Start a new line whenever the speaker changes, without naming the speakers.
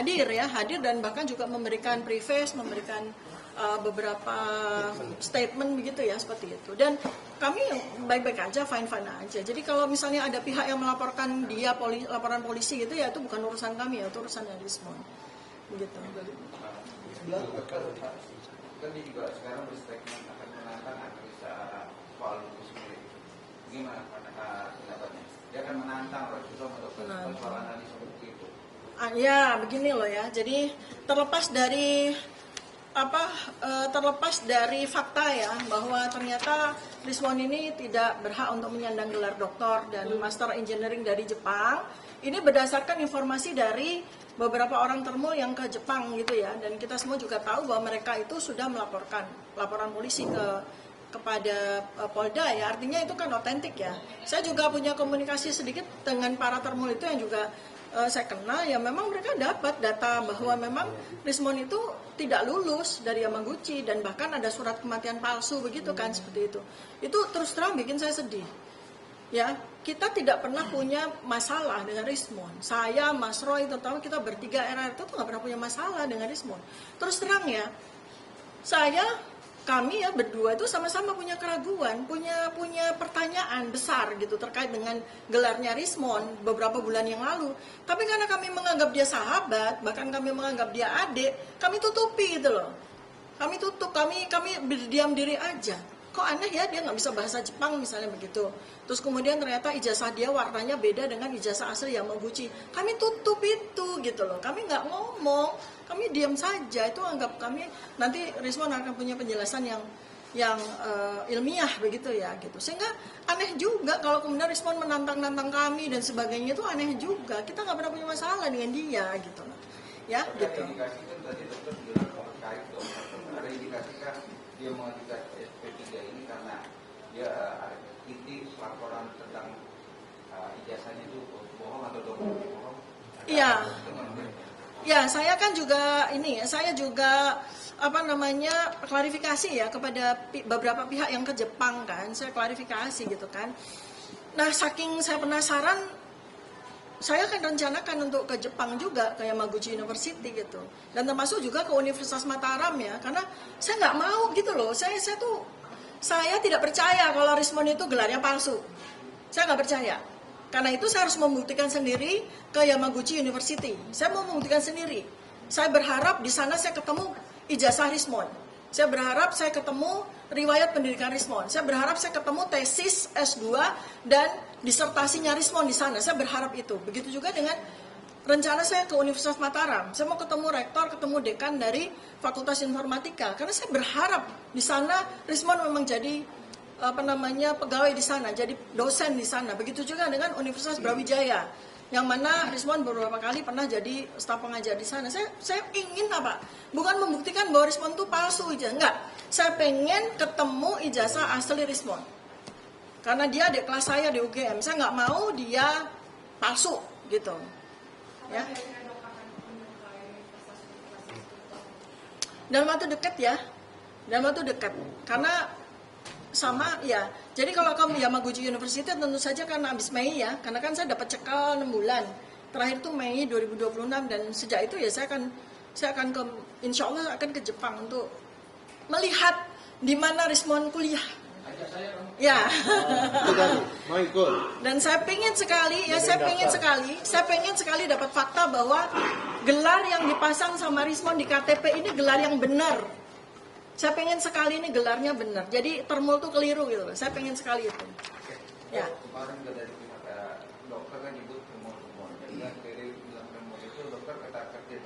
hadir dan bahkan juga memberikan preface, memberikan beberapa statement begitu ya, seperti itu. Dan kami baik-baik aja, fine-fine aja. Jadi kalau misalnya ada pihak yang melaporkan dia laporan polisi gitu ya, itu bukan urusan kami ya, itu urusan dari Rismon. Begitu.
Kan dia juga sekarang berstatement akan menantang analisa soal itu sendiri. Gimana pendapatnya? Dia akan menantang Roy Suryo untuk soal analisa seperti itu.
Ya begini loh ya. Jadi terlepas dari fakta ya, bahwa ternyata Rismon ini tidak berhak untuk menyandang gelar doktor dan master engineering dari Jepang. Ini berdasarkan informasi dari beberapa orang termul yang ke Jepang gitu ya, dan kita semua juga tahu bahwa mereka itu sudah melaporkan laporan polisi kepada Polda ya, artinya itu kan otentik ya. Saya juga punya komunikasi sedikit dengan para termul itu yang juga saya kenal ya, memang mereka dapat data bahwa memang Rismon itu tidak lulus dari Yamaguchi dan bahkan ada surat kematian palsu begitu kan, seperti itu. Itu terus terang bikin saya sedih. Ya, kita tidak pernah punya masalah dengan Rismon. Saya, Mas Roy, terutama kita bertiga RRT itu nggak pernah punya masalah dengan Rismon. Terus terang ya, kami ya berdua itu sama-sama punya keraguan, punya pertanyaan besar gitu terkait dengan gelarnya Rismon beberapa bulan yang lalu. Tapi karena kami menganggap dia sahabat, bahkan kami menganggap dia adik, kami tutupi gitu loh. Kami tutup, kami berdiam diri aja. Kok aneh ya, dia nggak bisa bahasa Jepang misalnya begitu. Terus kemudian ternyata ijazah dia warnanya beda dengan ijazah asli Yamaguchi. Kami tutup itu gitu loh. Kami nggak ngomong, kami diam saja. Itu anggap kami nanti Rismon akan punya penjelasan yang ilmiah begitu ya gitu. Sehingga aneh juga kalau kemudian Rismon menantang kami dan sebagainya, itu aneh juga. Kita nggak pernah punya masalah dengan dia gitu loh. Ya gitu.
Ada indikasi kan tadi dokter bilang terkait dokter. Ada indikasi kan dia mengajukan SP3 ini karena dia titik laporan tentang ijazahnya itu bohong atau dokumen bohong.
Iya. Ya, saya kan juga klarifikasi ya kepada beberapa pihak yang ke Jepang kan. Saya klarifikasi gitu kan. Nah, saking saya penasaran, saya akan rencanakan untuk ke Jepang juga, ke Yamaguchi University gitu. Dan termasuk juga ke Universitas Mataram ya, karena saya nggak mau gitu loh. Saya tidak percaya kalau Rismon itu gelarnya palsu. Saya nggak percaya. Karena itu saya harus membuktikan sendiri ke Yamaguchi University. Saya mau membuktikan sendiri. Saya berharap di sana saya ketemu ijazah Rismon. Saya berharap saya ketemu riwayat pendidikan Rismon. Saya berharap saya ketemu tesis S2 dan disertasinya Rismon di sana. Saya berharap itu. Begitu juga dengan rencana saya ke Universitas Mataram. Saya mau ketemu rektor, ketemu dekan dari Fakultas Informatika. Karena saya berharap di sana Rismon memang jadi pegawai di sana, jadi dosen di sana. Begitu juga dengan Universitas Brawijaya, yang mana Rismon beberapa kali pernah jadi staf pengajar di sana. Saya ingin apa? Bukan membuktikan bahwa Rismon itu palsu aja, enggak. Saya pengen ketemu ijazah asli Rismon. Karena dia adik kelas saya di UGM, saya nggak mau dia palsu gitu. Ya. Dalam waktu dekat ya, karena sama ya. Jadi kalau kamu Yamaguchi University tentu saja karena habis Mei ya, karena kan saya dapat cekal 6 bulan. Terakhir itu Mei 2026 dan sejak itu ya saya akan insya Allah akan ke Jepang untuk melihat di mana Rismon kuliah. Ya.
Mau ikut.
Dan saya pengen sekali dapat fakta bahwa gelar yang dipasang sama Rismon di KTP ini gelar yang benar. Saya pengen sekali ini gelarnya benar. Jadi termul tuh keliru gitu. Saya pengen sekali itu. Ya.
Kemarin juga dari pihak